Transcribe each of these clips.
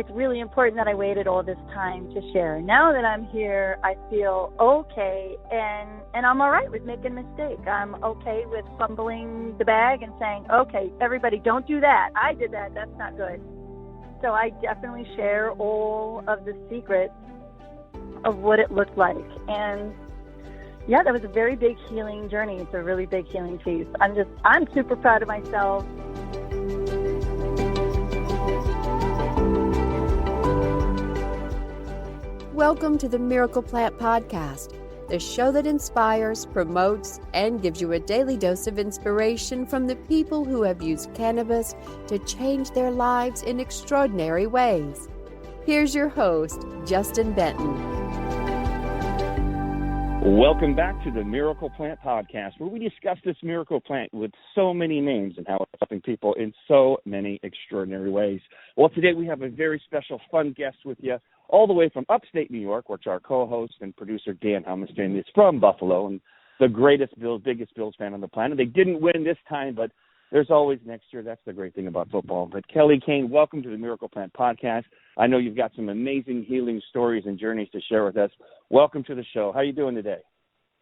it's really important that I waited all this time to share. Now that I'm here, I feel okay, and I'm all right with making a mistake. I'm okay with fumbling the bag and saying, okay, everybody, don't do that. I did that. That's not good. So I definitely share all of the secrets of what it looked like. And yeah, that was a very big healing journey. It's a really big healing piece. I'm super proud of myself. Welcome to the Miracle Plant Podcast, the show that inspires, promotes, and gives you a daily dose of inspiration from the people who have used cannabis to change their lives in extraordinary ways. Here's your host, Justin Benton. Welcome back to the Miracle Plant Podcast, where we discuss this miracle plant with so many names and how it's helping people in so many extraordinary ways. Well, today we have a very special, fun guest with you, all the way from upstate New York, which our co-host and producer Dan Helmiston is from Buffalo, and the biggest Bills fan on the planet. They didn't win this time, but there's always next year. That's the great thing about football. But Keli Kane, welcome to the Miracle Plant Podcast. I know you've got some amazing healing stories and journeys to share with us. Welcome to the show. How are you doing today?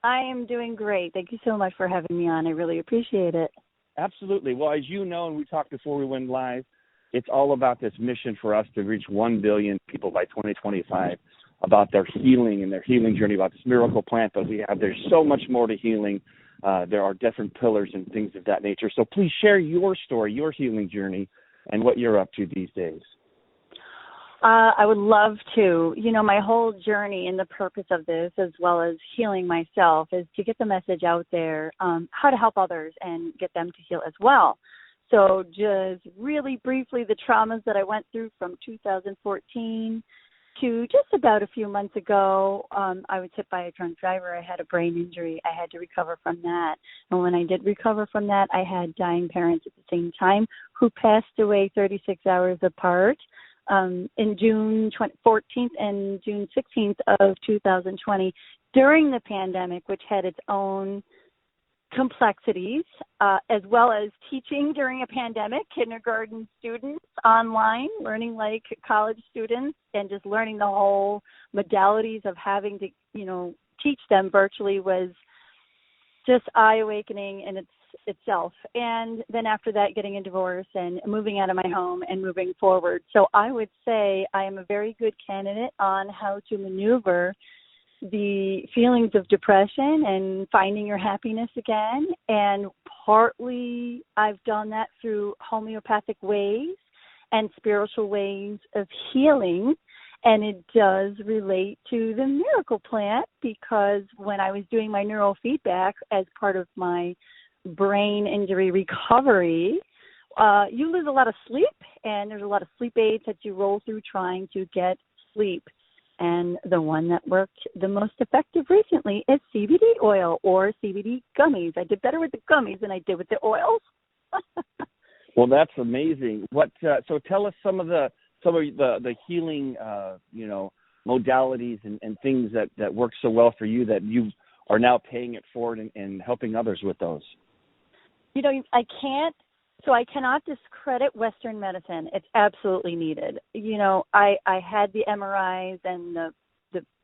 I am doing great. Thank you so much for having me on. I really appreciate it. Absolutely. Well, as you know, and we talked before we went live, it's all about this mission for us to reach 1 billion people by 2025, about their healing and their healing journey, about this miracle plant. But there's so much more to healing. There are different pillars and things of that nature. So please share your story, your healing journey, and what you're up to these days. I would love to. You know, my whole journey and the purpose of this, as well as healing myself, is to get the message out there, how to help others and get them to heal as well. So just really briefly, the traumas that I went through from 2014 to just about a few months ago, I was hit by a drunk driver. I had a brain injury. I had to recover from that. And when I did recover from that, I had dying parents at the same time who passed away 36 hours apart in June 14th and June 16th of 2020 during the pandemic, which had its own complexities, as well as teaching during a pandemic, kindergarten students online, learning like college students, and just learning the whole modalities of having to, teach them virtually was just eye-awakening in itself. And then after that, getting a divorce and moving out of my home and moving forward. So I would say I am a very good candidate on how to maneuver the feelings of depression and finding your happiness again. And partly I've done that through homeopathic ways and spiritual ways of healing. And it does relate to the miracle plant, because when I was doing my neurofeedback as part of my brain injury recovery, you lose a lot of sleep, and there's a lot of sleep aids that you roll through trying to get sleep. And the one that worked the most effective recently is CBD oil or CBD gummies. I did better with the gummies than I did with the oils. Well, that's amazing. So tell us some of the healing, modalities and things that work so well for you that you are now paying it forward and helping others with those. I cannot discredit Western medicine. It's absolutely needed. I had the MRIs and the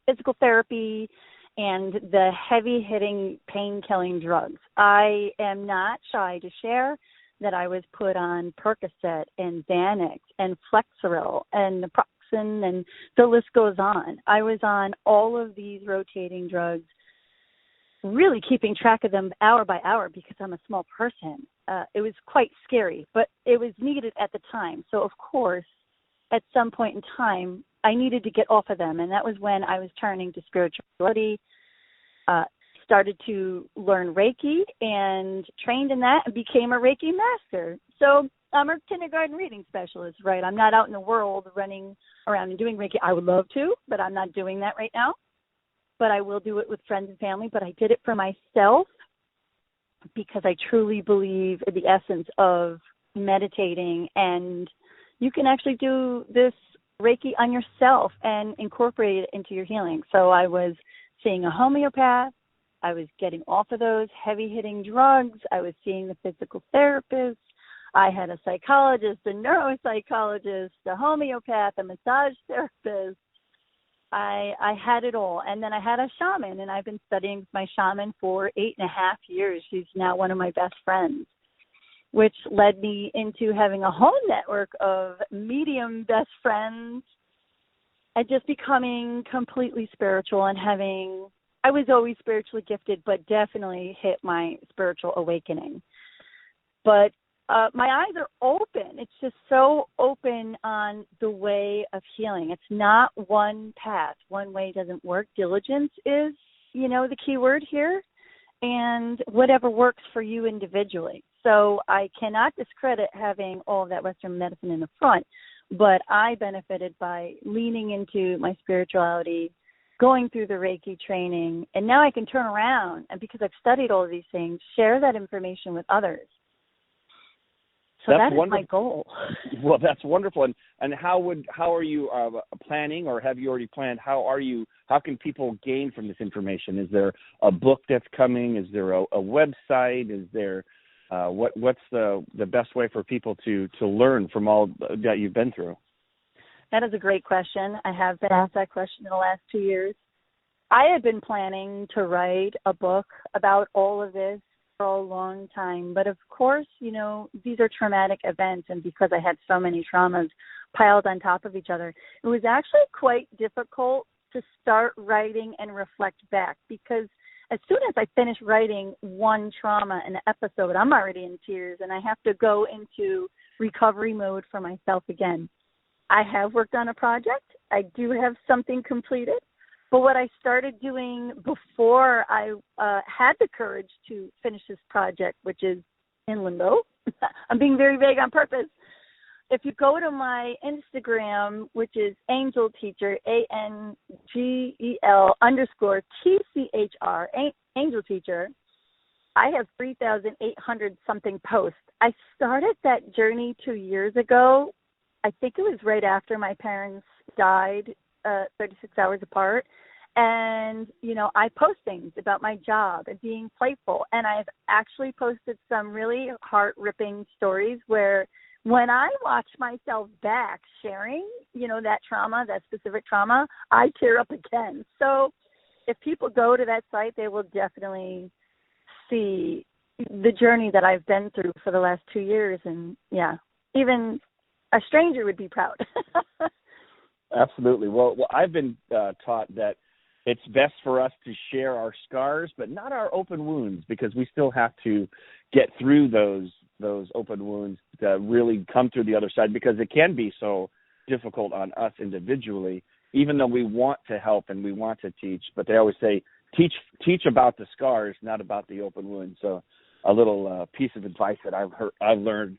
physical therapy and the heavy-hitting pain-killing drugs. I am not shy to share that I was put on Percocet and Xanax and Flexeril and Naproxen, and the list goes on. I was on all of these rotating drugs, really keeping track of them hour by hour because I'm a small person. It was quite scary, but it was needed at the time. So, of course, at some point in time, I needed to get off of them, and that was when I was turning to spirituality, started to learn Reiki, and trained in that and became a Reiki master. So I'm a kindergarten reading specialist, right? I'm not out in the world running around and doing Reiki. I would love to, but I'm not doing that right now. But I will do it with friends and family. But I did it for myself because I truly believe in the essence of meditating. And you can actually do this Reiki on yourself and incorporate it into your healing. So I was seeing a homeopath. I was getting off of those heavy-hitting drugs. I was seeing the physical therapist. I had a psychologist, a neuropsychologist, a homeopath, a massage therapist. I had it all. And then I had a shaman, and I've been studying with my shaman for 8.5 years. She's now one of my best friends, which led me into having a whole network of medium best friends and just becoming completely spiritual and I was always spiritually gifted, but definitely hit my spiritual awakening. But my eyes are open. It's just so open on the way of healing. It's not one path. One way doesn't work. Diligence is, the key word here, and whatever works for you individually. So I cannot discredit having all of that Western medicine in the front, but I benefited by leaning into my spirituality, going through the Reiki training, and now I can turn around, and because I've studied all of these things, share that information with others. So that is my goal. Well, that's wonderful. And how are you planning, or have you already planned? How can people gain from this information? Is there a book that's coming? Is there a website? Is there what's the best way for people to learn from all that you've been through? That is a great question. I have been asked that question in the last 2 years. I had been planning to write a book about all of this for a long time. But of course, these are traumatic events. And because I had so many traumas piled on top of each other, it was actually quite difficult to start writing and reflect back, because as soon as I finish writing one trauma in an episode, I'm already in tears and I have to go into recovery mode for myself again. I have worked on a project. I do have something completed. But what I started doing before I had the courage to finish this project, which is in limbo, I'm being very vague on purpose. If you go to my Instagram, which is Angel Teacher, ANGEL_TCHR, Angel Teacher, I have 3,800 something posts. I started that journey 2 years ago. I think it was right after my parents died, 36 hours apart. And, I post things about my job and being playful. And I've actually posted some really heart-ripping stories where when I watch myself back sharing, that trauma, that specific trauma, I tear up again. So if people go to that site, they will definitely see the journey that I've been through for the last 2 years. And, yeah, even a stranger would be proud. Absolutely. Well, I've been taught that it's best for us to share our scars, but not our open wounds, because we still have to get through those open wounds to really come through the other side, because it can be so difficult on us individually, even though we want to help and we want to teach. But they always say, teach about the scars, not about the open wounds. So a little piece of advice that I've learned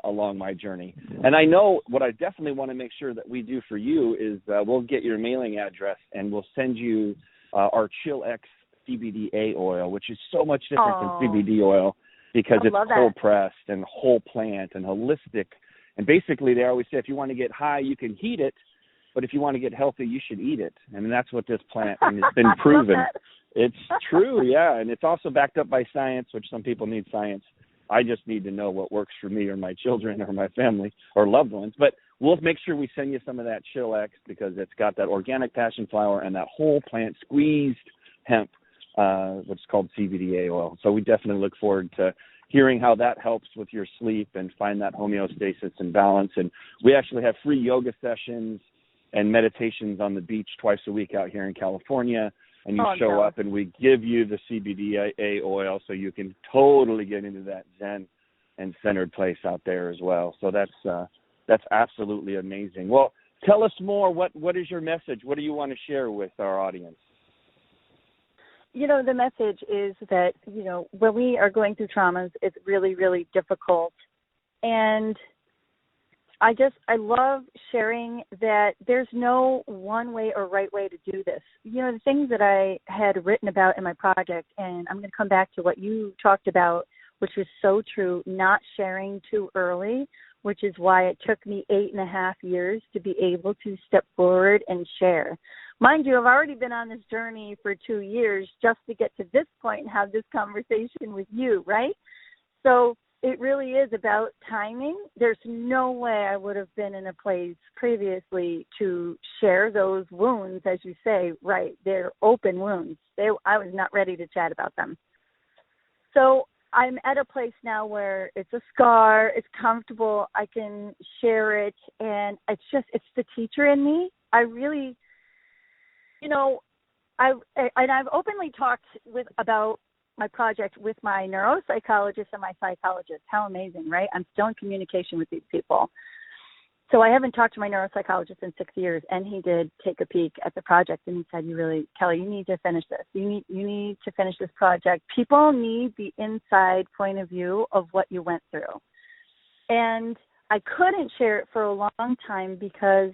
along my journey. And I know what I definitely want to make sure that we do for you is we'll get your mailing address and we'll send you our Chill X CBDA oil, which is so much different than CBD oil, because it's cold pressed and whole plant and holistic. And basically they always say, if you want to get high, you can heat it, but if you want to get healthy, you should eat it. And that's what this plant, and it's been proven. It's true, yeah. And it's also backed up by science, which some people need science. I just need to know what works for me or my children or my family or loved ones. But we'll make sure we send you some of that Chill X, because it's got that organic passion flower and that whole plant squeezed hemp, which is called CBDA oil. So we definitely look forward to hearing how that helps with your sleep and find that homeostasis and balance. And we actually have free yoga sessions and meditations on the beach twice a week out here in California. And you show up and we give you the CBDA oil so you can totally get into that zen and centered place out there as well. So that's absolutely amazing. Well, tell us more. What is your message? What do you want to share with our audience? The message is that, when we are going through traumas, it's really, really difficult. And I love sharing that there's no one way or right way to do this. The things that I had written about in my project, and I'm going to come back to what you talked about, which was so true, not sharing too early, which is why it took me 8.5 years to be able to step forward and share. Mind you, I've already been on this journey for 2 years just to get to this point and have this conversation with you, right? So it really is about timing. There's no way I would have been in a place previously to share those wounds, as you say, right? They're open wounds. I was not ready to chat about them. So I'm at a place now where it's a scar, it's comfortable, I can share it, and it's the teacher in me. I really, I've openly talked about my project with my neuropsychologist and my psychologist. How amazing, right? I'm still in communication with these people. So I haven't talked to my neuropsychologist in 6 years, and he did take a peek at the project, and he said, Kelly, you need to finish this. You need to finish this project. People need the inside point of view of what you went through. And I couldn't share it for a long time because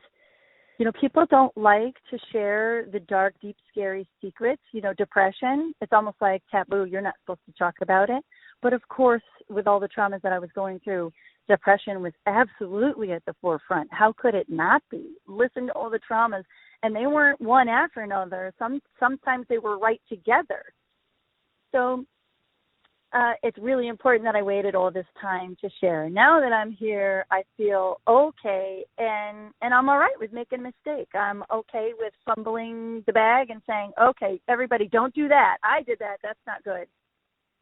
people don't like to share the dark, deep, scary secrets. Depression, it's almost like taboo. You're not supposed to talk about it. But of course, with all the traumas that I was going through, depression was absolutely at the forefront. How could it not be? Listen to all the traumas, and they weren't one after another. Sometimes they were right together. So it's really important that I waited all this time to share. Now that I'm here, I feel okay, and I'm all right with making a mistake. I'm okay with fumbling the bag and saying, okay, everybody, don't do that. I did that. That's not good.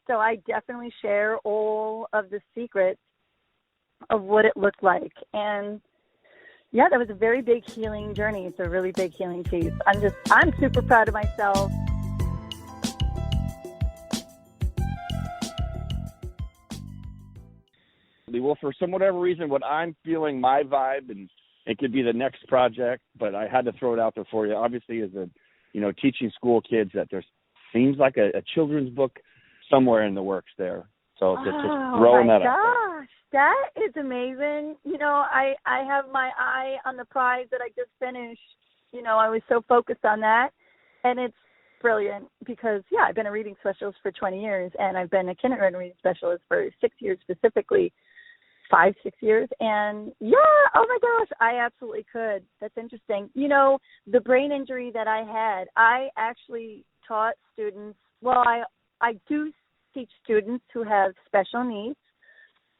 So I definitely share all of the secrets of what it looked like. And yeah, that was a very big healing journey. It's a really big healing piece. I'm super proud of myself. Well, for whatever reason, what I'm feeling, my vibe, and it could be the next project, but I had to throw it out there for you. Obviously, as teaching school kids, that there seems like a children's book somewhere in the works there. So just throwing that out there. That is amazing. I have my eye on the prize that I just finished. I was so focused on that, and it's brilliant because, I've been a reading specialist for 20 years, and I've been a kindergarten reading specialist for 6 years specifically. 5-6 years, and oh my gosh, I absolutely could. That's interesting. The brain injury that I had, I actually taught students. Well, I do teach students who have special needs,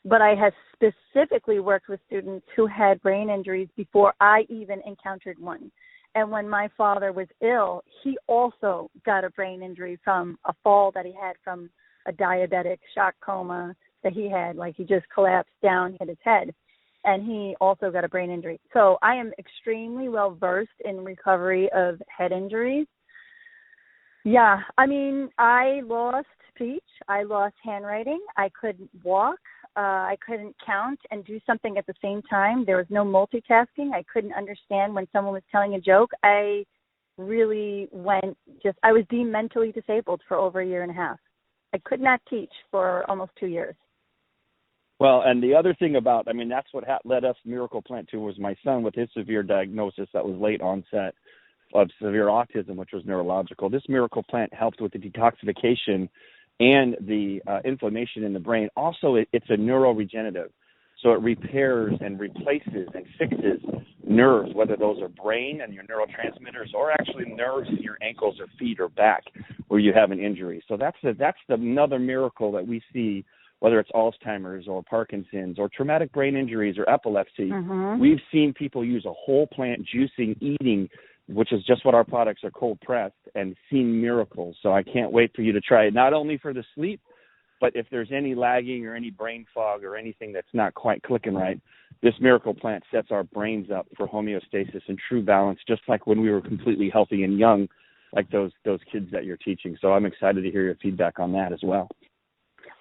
but I have specifically worked with students who had brain injuries before I even encountered one. And when my father was ill, he also got a brain injury from a fall that he had from a diabetic shock coma that he had, like he just collapsed down, hit his head, and he also got a brain injury. So I am extremely well versed in recovery of head injuries. Yeah, I lost speech, I lost handwriting, I couldn't walk, I couldn't count and do something at the same time. There was no multitasking. I couldn't understand when someone was telling a joke. I really I was deemed mentally disabled for over 1.5 years. I could not teach for almost 2 years. Well, and the other thing about, that's what led us Miracle Plant to was my son with his severe diagnosis that was late onset of severe autism, which was neurological. This Miracle Plant helped with the detoxification and the inflammation in the brain. Also, it's a neuroregenerative. So it repairs and replaces and fixes nerves, whether those are brain and your neurotransmitters or actually nerves in your ankles or feet or back where you have an injury. So that's another miracle that we see, whether it's Alzheimer's or Parkinson's or traumatic brain injuries or epilepsy. Mm-hmm. We've seen people use a whole plant juicing, eating, which is just what our products are cold pressed, and seen miracles. So I can't wait for you to try it, not only for the sleep, but if there's any lagging or any brain fog or anything that's not quite clicking right, this Miracle Plant sets our brains up for homeostasis and true balance, just like when we were completely healthy and young, like those kids that you're teaching. So I'm excited to hear your feedback on that as well.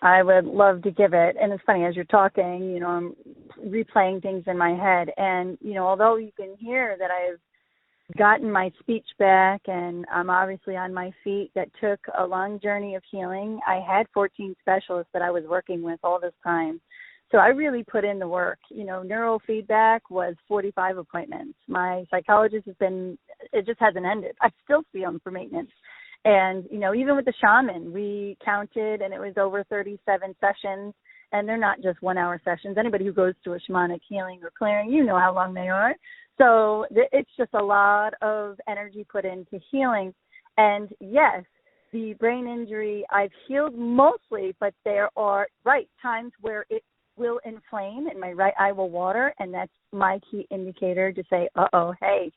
I would love to give it. And it's funny, as you're talking, I'm replaying things in my head. And, although you can hear that I've gotten my speech back and I'm obviously on my feet, that took a long journey of healing. I had 14 specialists that I was working with all this time. So I really put in the work. Neurofeedback was 45 appointments. My psychologist it just hasn't ended. I still see them for maintenance. And, even with the shaman, we counted and it was over 37 sessions, and they're not just 1 hour sessions. Anybody who goes to a shamanic healing or clearing, how long they are. So it's just a lot of energy put into healing. And yes, the brain injury I've healed mostly, but there are times where it will inflame and my right eye will water, and that's my key indicator to say, hey,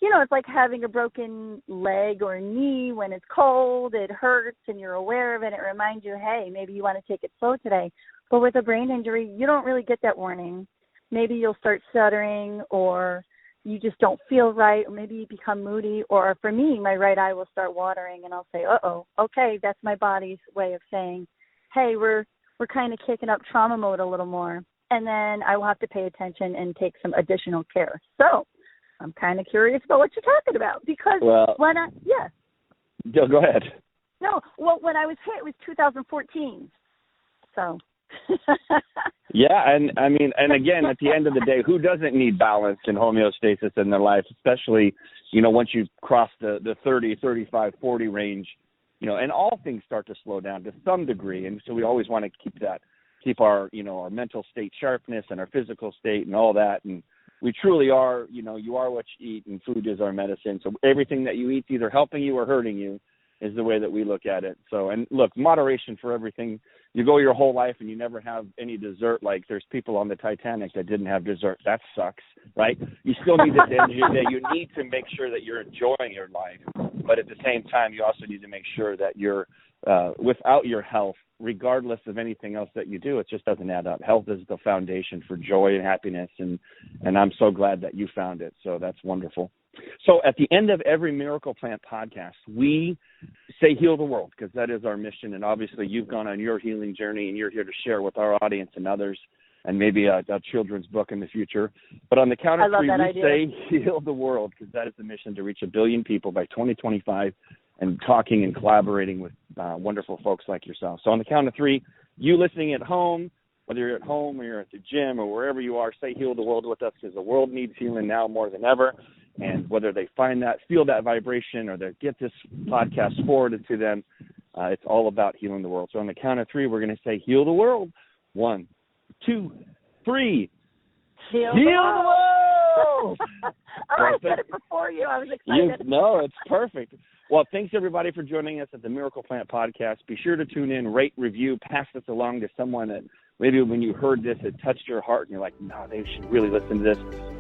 it's like having a broken leg or knee. When it's cold, it hurts and you're aware of it. It reminds you, hey, maybe you want to take it slow today. But with a brain injury, you don't really get that warning. Maybe you'll start stuttering, or you just don't feel right, or maybe you become moody, or for me, my right eye will start watering, and I'll say, okay, that's my body's way of saying, hey, we're kind of kicking up trauma mode a little more, and then I will have to pay attention and take some additional care. So I'm kind of curious about what you're talking about, because Go ahead. No, well, when I was hit, it was 2014, so... Yeah, and I mean, and again, at the end of the day, who doesn't need balance and homeostasis in their life, especially, once you cross the 30, 35, 40 range, and all things start to slow down to some degree. And so we always want to keep our, our mental state sharpness and our physical state and all that. And we truly are, you are what you eat, and food is our medicine. So everything that you eat is either helping you or hurting you is the way that we look at it. So, and look, moderation for everything. You go your whole life and you never have any dessert. Like there's people on the Titanic that didn't have dessert. That sucks, right? You still need this energy that you need to make sure that you're enjoying your life. But at the same time, you also need to make sure that you're without your health, regardless of anything else that you do, it just doesn't add up. Health is the foundation for joy and happiness. And I'm so glad that you found it. So that's wonderful. So at the end of every Miracle Plant podcast, we say heal the world, because that is our mission. And obviously you've gone on your healing journey and you're here to share with our audience and others, and maybe a children's book in the future. But on the count of three, we say heal the world, because that is the mission, to reach 1 billion people by 2025, and talking and collaborating with wonderful folks like yourself. So on the count of three, you listening at home, whether you're at home or you're at the gym or wherever you are, say heal the world with us, because the world needs healing now more than ever. And whether they feel that vibration, or they get this podcast forwarded to them, it's all about healing the world. So on the count of three, we're going to say heal the world. 1, 2, 3. Heal the world. I said it before you. I was excited. No, it's perfect. Well, thanks everybody for joining us at the Miracle Plant Podcast. Be sure to tune in, rate, review, pass this along to someone that maybe when you heard this, it touched your heart and you're like, no, they should really listen to this.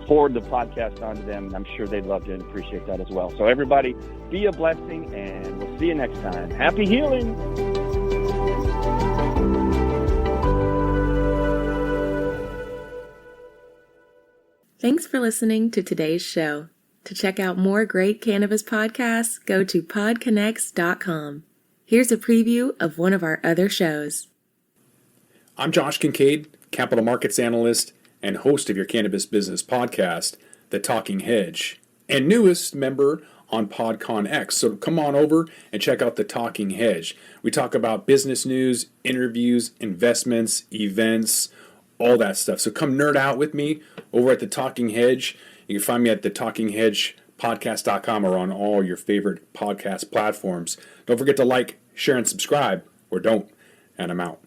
Forward the podcast on to them. I'm sure they'd love to and appreciate that as well. So everybody, be a blessing, and we'll see you next time. Happy healing. Thanks for listening to today's show. To check out more great cannabis podcasts, go to PodConx.com. Here's a preview of one of our other shows. I'm Josh Kincaid, capital markets analyst and host of your cannabis business podcast, The Talking Hedge, and newest member on PodConx. So come on over and check out The Talking Hedge. We talk about business news, interviews, investments, events, all that stuff. So come nerd out with me over at The Talking Hedge. You can find me at thetalkinghedgepodcast.com or on all your favorite podcast platforms. Don't forget to like, share, and subscribe, or don't. And I'm out.